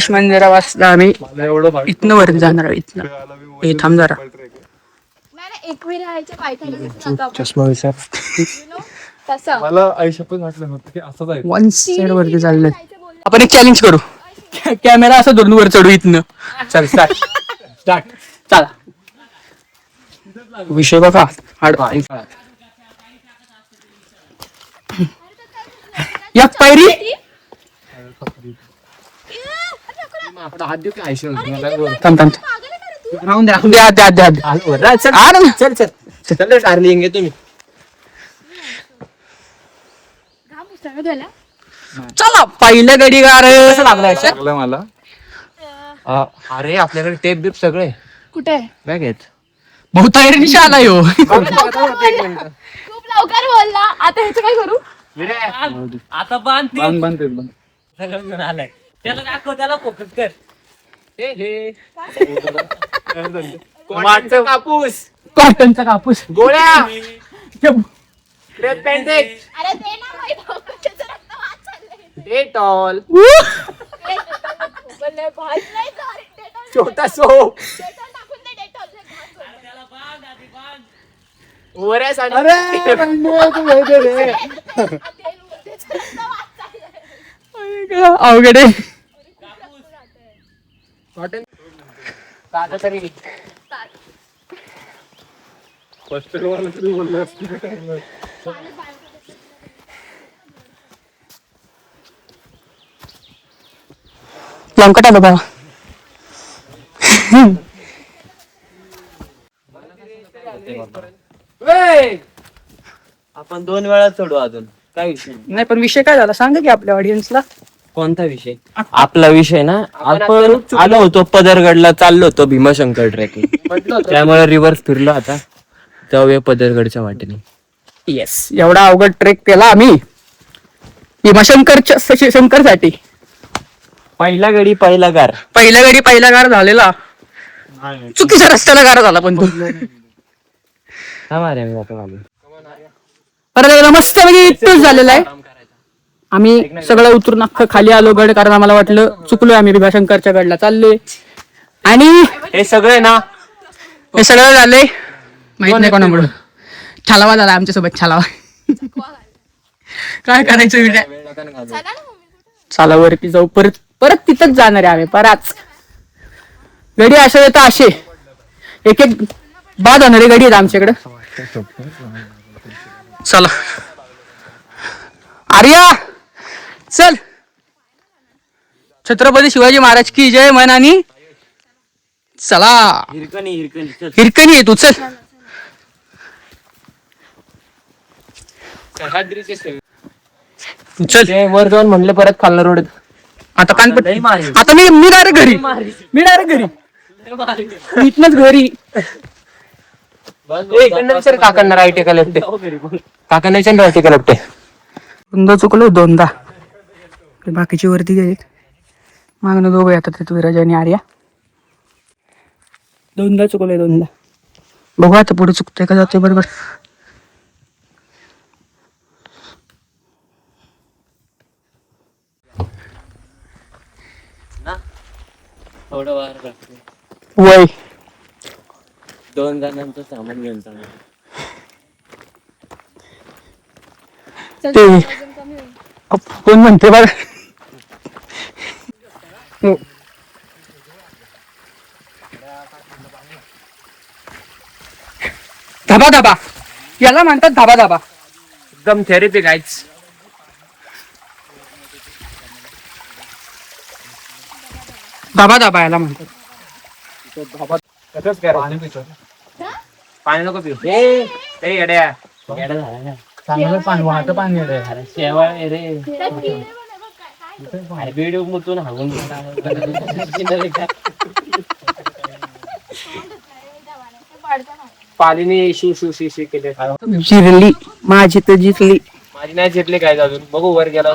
गणेश मंदिरापासून आम्ही इथनं वरती जाणार आहोत. इथनं हे थांब जरा चष्मा विचार मला आयुष्यात वाटलं नव्हतं की असं जायचं. वन साइड वरती चाललंय. आपण एक चॅलेंज करू. कॅमेरा असं धरून वर चढू इथनं. चल स्टार्ट चला. विषय बघा या पायरी थांब राहून द्या चल डार्लिंग आहे तुम्ही. चला पहिल्या गडी गार लागलं मला. अरे आपल्याकडे टेप बीप सगळे कुठे बॅग आहेत. बहुत तयारीनिशी आला यो. खूप लवकर बोलला. आता ह्याचं काय करू? आता बांध बांध आलाय त्याला दाखव, त्याला फोकस कर. कापूस कॉटनचा कापूस गोळ्या अरे ते ना बाई, त्याचं रक्त वाहत चाललंय. डेटॉल बोलले, भात नाही तर डेटॉल. छोटा सोप डेटॉल टाकून दे, डेटॉल. घास होईल. त्याला बांध आधी बांध. वऱ्यास आणि त्याचं रक्त वाहत चाललंय. अवघड आहे. कॉटन काटा तरी हॉस्टेलवाला तरी बोलले असते. लंकट आलो बाबा. आपण 2 वेळा चढू अजून. काय विषय नाही पण विषय काय झाला सांगा की आपल्या ऑडियन्सला. कोणता विषय? आपला विषय ना, आपण आलो होतो पदरगडला, चाललो होतो भीमाशंकर ट्रेकिंग. त्यामुळे रिव्हर्स फिरलो. आता जाऊया पदरगडच्या वाटेने. येस एवढा अवघड ट्रेक केला आम्ही भीमाशंकरच्या शंकरसाठी. पहिला गडी पहिला गार. पहिल्या गडी पहिला गार झालेला. चुकीच्या रस्त्याला गार झाला पण तो. परत एकदा मस्त पैकी झालेला आहे. आम्ही सगळं उतरून अख्खं खाली आलो गड, कारण आम्हाला वाटलं चुकलोय आम्ही भीमाशंकरच्या गडला चाललोय. आणि हे सगळे ना, हे सगळं झालंय माहित नाही कोणामुळे. छालावा झाला आमच्यासोबत छालावा. काय करायचं विचार. चला ना मम्मी. चला वरती जाऊ. परत परत तिथंच जाणार आहे आम्ही. पराच गडी असे येतं असे एक एक बाद होणारे गडी आहेत आमच्याकडे. चला आर्या चल. छत्रपती शिवाजी महाराज की जय म्हण आणि चला. हिरकणी आहे तू चल. चल वर जाऊन म्हणलं परत खाल्ला रोड. आता कानपट. आता मी डायरेक्ट घरी. मी डायरेक्ट घरी. इथनच घरी. काकांना राईट का लेफ्ट? काकांना विचार राईट का लेफ्ट? दोनदा चुकलो दोनदा. बाकीची वरती गेलेत. मागणं दोघं येतात विराज आणि आर्या. दोनदा चुकलोय दोनदा. बघू आता पुढे चुकतोय का जातोय बरोबर. थोडं वार वय 2 जणांचं सामान घेऊन चालू. ते कोण म्हणते बघ. धाबा धाबा याला म्हणतात. धाबा धाबा एकदम थेरपी गाईड्स. धाबा धाबा याला म्हणतात. पाणी नको पिऊ. ए येड्या. चांगलं पाणी वाहतं पाणी आहे रे. अरे शेवाळ आहे रे. अरे व्हिडिओ मुतून हागून पालीने शू शू शी शी केले. जिरली माझी तर जिरली. माझी नाही जिरली काय अजून. बघू वर गेला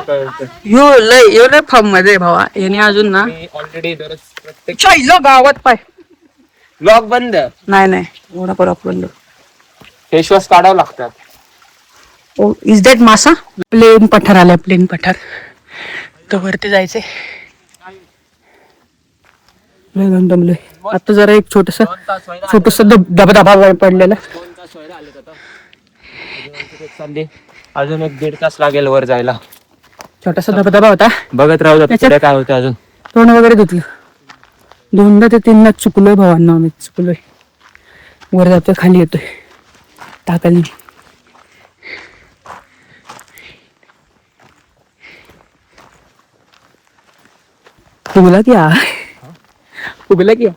यो लय फॉर्म मध्ये भावा. याने अजून ना ऑलरेडी दररोज प्रत्येक चायलो गावात पाय. लॉक बंद. नाही एवढा परत बंद. फेसवॉश काढावं लागतात. ओ इज दॅट मासा. प्लेन पठार आलाय. प्लेन पठार. तर वरती जायचंय. लय घाम दमलोय. आता जरा एक छोटस धबधबा पडलेला. अजून 1-1.5 तास लागेल वर जायला. छोटासा धबधबा होता. बघत राहू द्या पुढे काय होतं अजून. तोंड वगैरे धुतलं. 2दा ते 3दा चुकलोय भावांना. आम्ही चुकलोय. वर जातोय खाली येतोय टाकाली. उगला क्या उगला क्या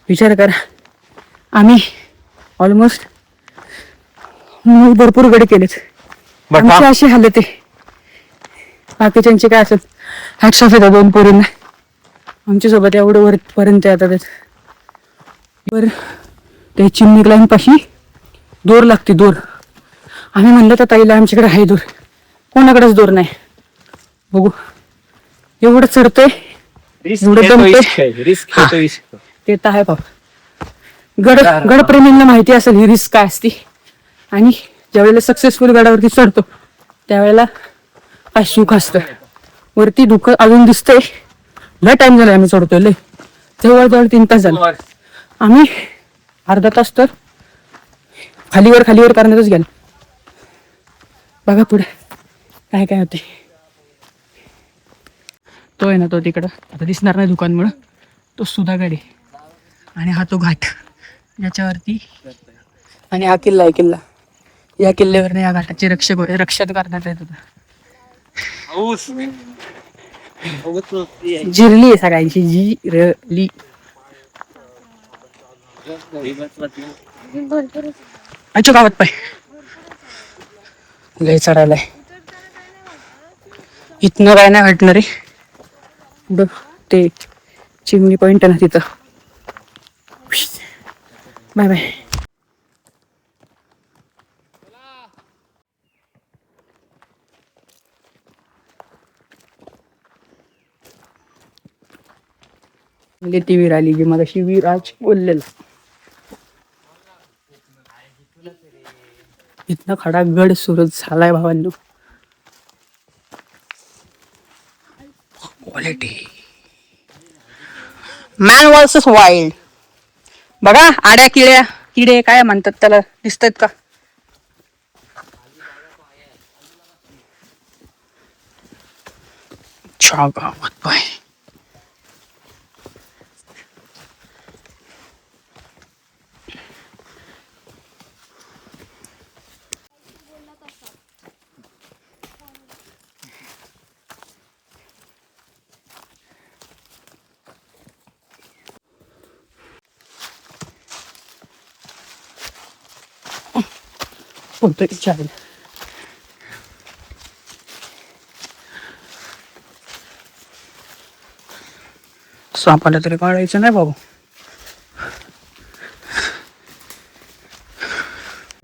विचार करा. आम्ही ऑलमोस्ट भरपूर गडे केलेत. आमची अशी हालत आहे. बाकीच्यांची काय असेल हॅट्स ऑफ येतात 2 पोरींना. आमच्या सोबत एवढं वरपर्यंत येतात. वर ते चिमणी लाईन पाशी दोर लागते. दोर आम्ही म्हणलं तर ताईला आमच्याकडे आहे दोर. कोणाकडेच दोर नाही. बघू एवढं चढतोय एवढं दमतोय. ते तर आहे बाबा. गडप्रेमींना माहिती असेल ही रिस्क काय असते. आणि ज्यावेळेला सक्सेसफुल गडावरती चढतो त्यावेळेला काय सुख असतं. वरती धुकं अजून दिसतंय. लय टाइम झाला आम्ही चढतोय. लय जवळजवळ 3 तास झाले. आम्ही अर्धा तास तर खालीवर करण्यातच गेलो. बघा पुढे काय काय होते. तो आहे ना तो तिकडं आता दिसणार नाही दुकानमुळं. तो सुधागड आहे. आणि हा तो घाट याच्यावरती. आणि हा किल्ला आहे. किल्ला या किल्ल्यावर या घाटाचे रक्षण करण्यात येत होतं. जिरली आहे सगळ्यांची. जिरली. आमच्या गावात पाय लय चढायलाय. इथनं काय नाही वाटणार रे. पुढं ते चिमणी पॉइंट आहे ना तिथं. Bye bye. ती वीर आली जी मगाशी विराज बोललेला. इथनं खडा गड सुरू झालाय भावांनो. Quality man versus wild. बघा आड्या किडे काय म्हणतात त्याला दिसतायत का. गावात पाय कोणतं इच्छा आहे. सापाला तरी काढायचं नाही बाबू.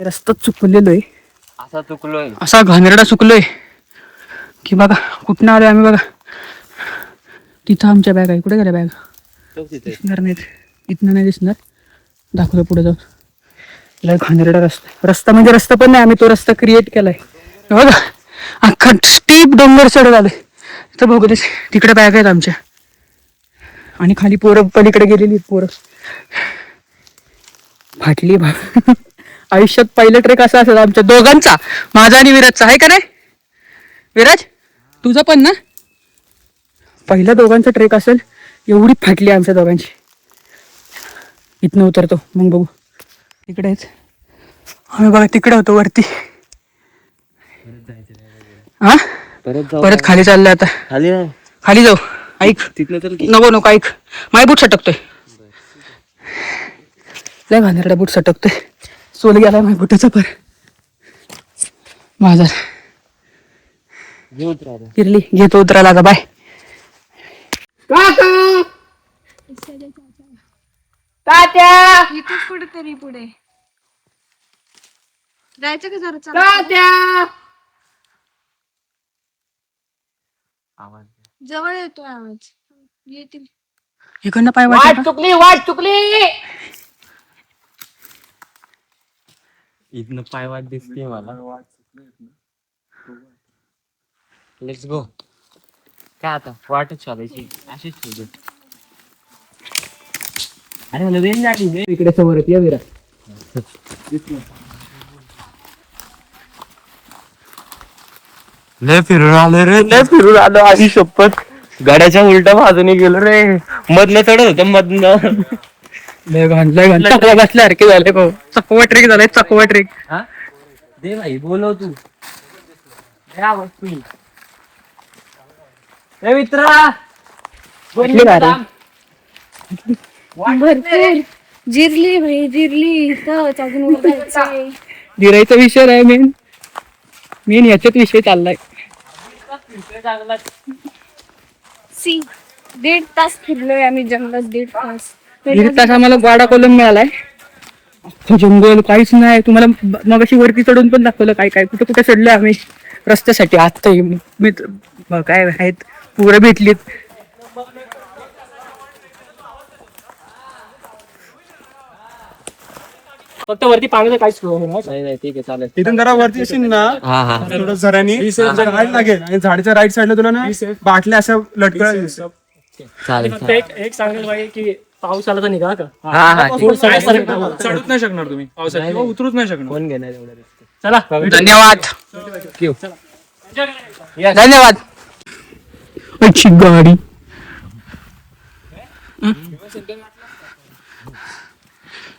रस्ता चुकलेलो आहे. असा घाणेरडा चुकलोय की बघा कुठनं आलोय आम्ही. बघा तिथं आमच्या बॅग आहे. कुठे गेल्या बॅग दिसणार नाहीत. इथनं नाही दिसणार. दाखवतो पुढे जाऊन. लय घाणेरडा रस्ता म्हणजे रस्ता पण नाही. आम्ही तो रस्ता क्रिएट केलाय. बघा अख्खा स्टीप डोंगर चढत आलोय. तर बघू देस तिकडे बॅग आहेत आमच्या. आणि खाली पोरं पलीकडे गेलेली पोरं. फाटली आयुष्यात पहिलं ट्रेक असा असेल आमच्या दोघांचा. माझा आणि विराजचा आहे का नाही विराज. तुझा पण ना पहिला दोघांचा ट्रेक असेल. एवढी फाटली आमच्या दोघांची. इथनं उतरतो मग बघू. तिकडेच आम्ही बघा तिकडे होतो वरती. हा परत खाली चाललंय आता. खाली जाऊ. ऐक नको ऐक. माय बूट सटकतोय. लय घाणेरडा बूट सटकतोय. सोल गेलाय माय बुटाचा पर. माझा फिरली घेतो उतरायला का. बाय इथंच कुठेतरी पुढे जायचं का जरा. जवळ येतोय आवाज. येतील इकडनं पाय वाट चुकली. इथनं पाय वाट दिसते मला. Let's go. काय आता वाटच चालायची अशीच ठेवली. अरे मला वेळ लागली इकडे समोर या विरा. लय फिरून आलो रे, लय फिरून आलो. आई शपथ गाड्याच्या उलट्या बाजूने गेलो रे. मधनं चढत होतं मधनं. लय चकवा बसल्यासारखे झाले भाऊ. चकवा ट्रेक झालाय, चकवा ट्रेक. हा दे भाई बोलव तू. ए मित्रा कुठली गाडी? भरपूर जिरली भाई जिरली इथं अजून वर जायचंय. गिरायचा विषय आहे मेन याच्यात विषय चाललाय. सी 1.5 तास फिरलोय आम्ही जंगलात 1.5 तास. 1.5 तास आम्हाला गाडा कोलम मिळालाय. जंगल काहीच नाही. तुम्हाला मगाशी वरती चढून पण दाखवलं काय काय कुठे कुठे चढलोय आम्ही रस्त्यासाठी. आता मित्र काय आहेत पुरं भेटलीत. फक्त वरती पाण्याचं काहीच नाही नाही ठीक आहे चालेल. इथून जरा वरती येशील ना हा हा थोडं झऱ्यानी गाडी लागेल आणि झाडीच्या राईट साईडला तुला ना बाटल्या अशा लटकळ. चालेल. एक सांगेल भाई की पाऊस आला तर निघा का. हा हा ठीक आहे. चढूच नाही शकणार तुम्ही पावसात किंवा उतरूच नाही शकणार. कोण घेणार एवढं रिस्क? चला धन्यवाद धन्यवाद. अच्छी गाडी.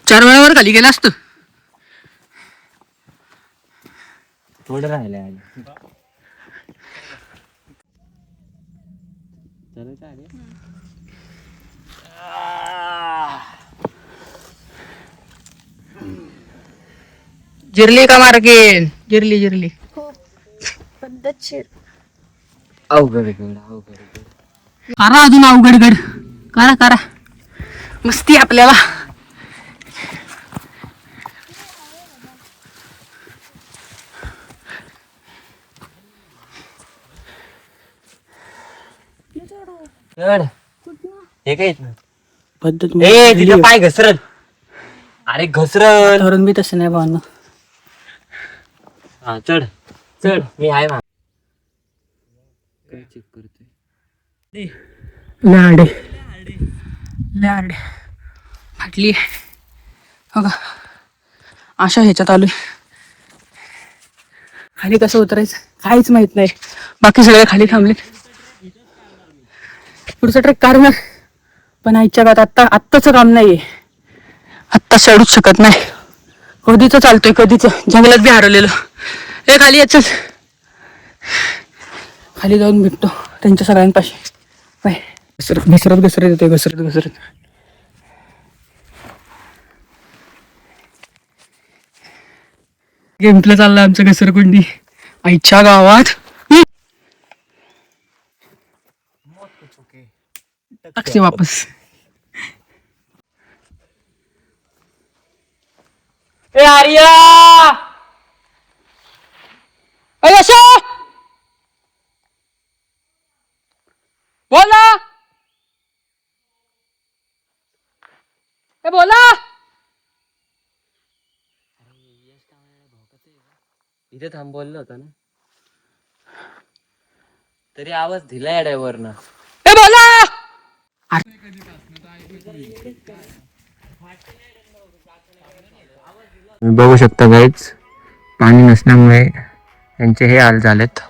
चार वेळावर खाली गेला असतं. थोडं राहिलंय. जिरली का मार्केट? जिरली जिरली. पद्धतशीर अवघड करा अजून अवघड करा करा मस्ती आपल्याला. हे काय पद्धत ए तिथं पाय घसरल. अरे घसरल. धरून बी तसं नाही भावना. हा चढ चढ मी आहे ना. काय चेक करतोय. लाडे लाडे फाटली हो का. अशा ह्याच्यात आलोय. खाली कसं उतरायचं काहीच माहित नाही. बाकी सगळे खाली थांबले. पुढचा ट्रेक करणार पण आईच्या गात आत्ताच काम नाहीये. आत्ता चढूच शकत नाही. कधीच चालतोय कधीच जंगलात बी हरवलेलं. हे खाली याच खाली जाऊन भेटतो त्यांच्या सगळ्यांपाशी. घसरत येते घसरत. गेमतलं चाललं आमचं घसरकुंडी आईच्या गावात. टाकते वापस. ए आर्या बोला बोला. इथे थांबवलं होतं ना तरी आवाज दिलाय ड्रायव्हर ना. बोला. तुम्ही बघू शकता गाईज पाणी नसल्यामुळे यांचे हे हाल झालेत.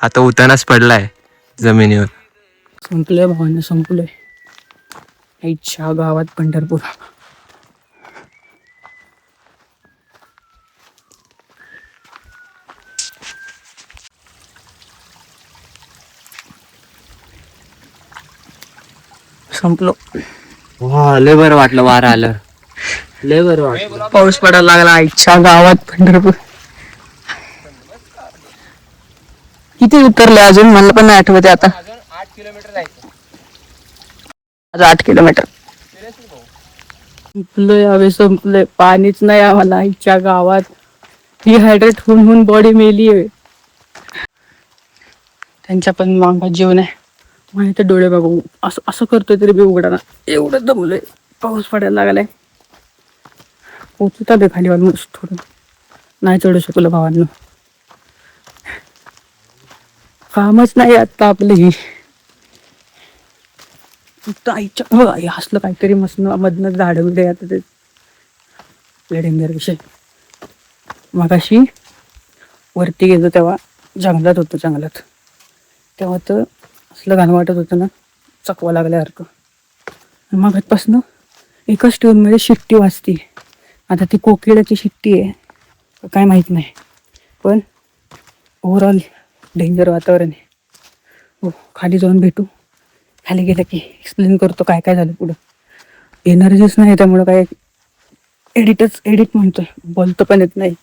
आता उतानाच पडलाय जमिनीवर. संपलंय भावानं संपलंय. आईच्या गावात पंढरपूर. संपलो. वा लय बरं वाटलं वारा आलं. लय बरं वाटलं. पाऊस पडायला लागला आईच्या गावात पंढरपूर. किती उतरले अजून मला पण नाही आठवते आता. 8 किलोमीटर. संपलंय हवे संपलंय. पाणीच नाही आम्हाला आईच्या गावात. डिहायड्रेट होऊन बॉडी मेली आहे. त्यांच्या पण मांगात जीव नाही. माहिती डोळे बघू असं असं करतोय तरी बी उघडा ना. एवढं दमलोय. पाऊस पडायला लागलाय. पोचता बे खाली ऑलमोस्ट. थोडं नाही चढू शकलो भावांनो. कामच नाही आता आपलं ही फक्त आईच्या हे असलं काहीतरी मस्त मधनं झाडं बिडे आता ते डेंजर विषय. मगाशी वरती गेलो तेव्हा जंगलात होतो, जंगलात तेव्हा तर असलं घाण वाटत होतं ना, चकवा लागल्यासारखं. मगातपासनं एकाच ट्यूनमध्ये शिट्टी वाजती. आता ती कोकिळाची शिट्टी आहे काय माहीत नाही, पण ओव्हरऑल डेंजर वातावरण आहे. हो, खाली जाऊन भेटू. खाली गेलं की एक्सप्लेन करतो काय काय झालं पुढं. एनर्जीच नाही त्यामुळं काय एडिट म्हणतोय, बोलतो पण येत नाही,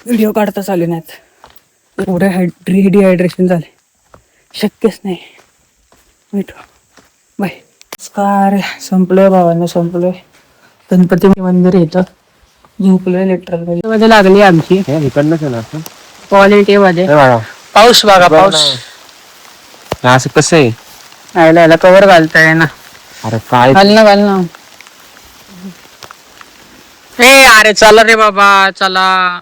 व्हिडिओ काढताच आले नाहीत. एवढं डिहायड्रेशन झाले, शक्यच नाही. भेटू बाय. नमस्कार. संपलोय भावानं, संपलोय. गणपती मंदिर येतं, झोपलोय लिटरल मध्ये लागली आमची क्वालिटी मध्ये. पाऊस बघा, पाऊस असं कसं आहे? यायला कवर घालताय ना. अरे काय घाल ना. ए अरे चला रे बाबा, चला.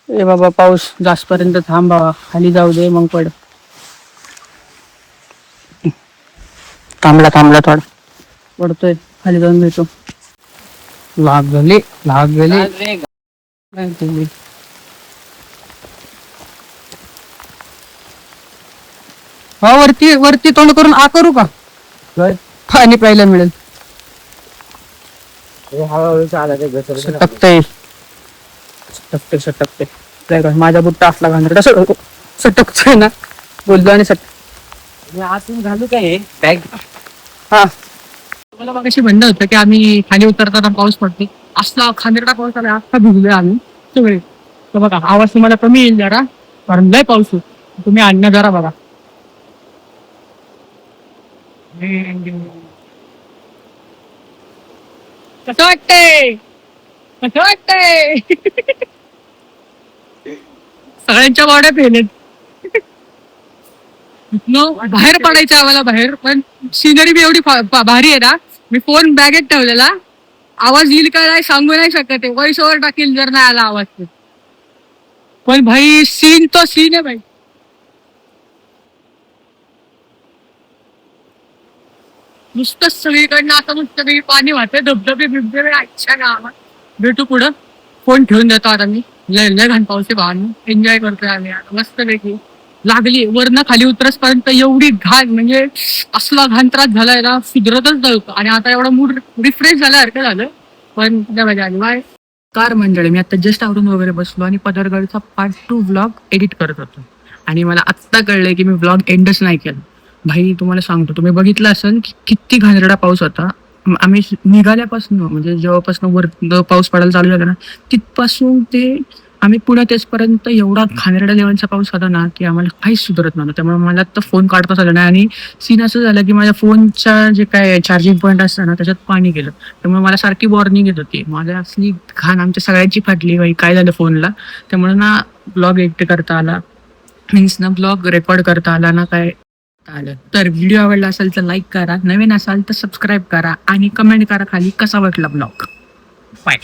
ए बाबा पाऊस जास्तपर्यंत थांब बाबा, खाली जाऊ दे मग पड. थांबला थोडा पडतोय, खाली जाऊन भेटू. लाग गेली. हा वरती तोंड करून आ करू का? पाणी प्यायला मिळेल. सटकते माझा बुट्टा असला घालतो सटकतोय ना, बोलतो आणि आतून घालू काय बॅग? हा मला मग अशी म्हणणं होतं की आम्ही खाली उतरताना पाऊस पडतो, असला खांदेरडा पाऊस आला, अख्खा भिजलोय आम्ही सगळे. तर बघा आवाज तुम्हाला कमी येईल जरा, कारण लय पाऊस होतो. तुम्ही आणणं जरा बघा. कसं वाटतंय? सगळ्यांच्या वाड्या पेलेत. बाहेर पडायचं आम्हाला बाहेर, पण सिनरी बी एवढी भारी आहे ना. मी फोन बॅगेत ठेवलेला, आवाज येईल का नाही सांगू नाही शकत. व्हॉइस ओव्हर टाकेल जर नाही आला आवाज. पण भाई सीन तो सीन आहे भाई. नुसतं सगळीकडनं आता नुसतं काही पाणी वाहतंय, धबधबे अच्छा गावात. भेटू पुढं. फोन ठेवून देतो आता मी. लय घाण पाऊस आहे भावांनो, एन्जॉय करतोय आम्ही मस्त पैकी. लागली वरनं खाली उतरसपर्यंत एवढी घाण, म्हणजे असला घाण त्रास झालाय ना, सुधरतच नव्हतं. आणि आता एवढा मूड रिफ्रेश झाल्यासारखं झालं. पण मजा आली. बाय. कार मंडळी, मी आता जस्ट आवरून वगैरे बसलो आणि पदरगडचा पार्ट 2 व्लॉग एडिट करत होतो. आणि मला आत्ता कळलंय की मी व्लॉग एंडच नाही केला. भाई तुम्हाला सांगतो, तुम्ही बघितलं असेल की किती घाणेरडा पाऊस होता. आम्ही निघाल्यापासून, म्हणजे जेव्हापासून वर पाऊस पडायला चालू झाला ना, तिथपासून ते आम्ही पुण्यात येसपर्यंत एवढा घाणेरडा लेवलचा पाऊस होता ना की आम्हाला काहीच सुधारत नव्हतं. त्यामुळे मला तर फोन काढताच आला नाही. आणि सीन असं झालं की माझ्या फोनच्या जे काय चार्जिंग पॉईंट असतं ना, त्याच्यात पाणी गेलं. त्यामुळे मला सारखी वॉर्निंग येत होती. माझ्या असली घाण आमच्या सगळ्यांची फाटली बाई, काय झालं फोनला. त्यामुळे ना ब्लॉग एडिट करता आला, मीन्स ना ब्लॉग रेकॉर्ड करता आला ना काय आलं. तर व्हिडिओ आवडला असेल तर लाईक करा, नवीन असाल तर सबस्क्राईब करा आणि कमेंट करा खाली कसा वाटला ब्लॉग. बाय.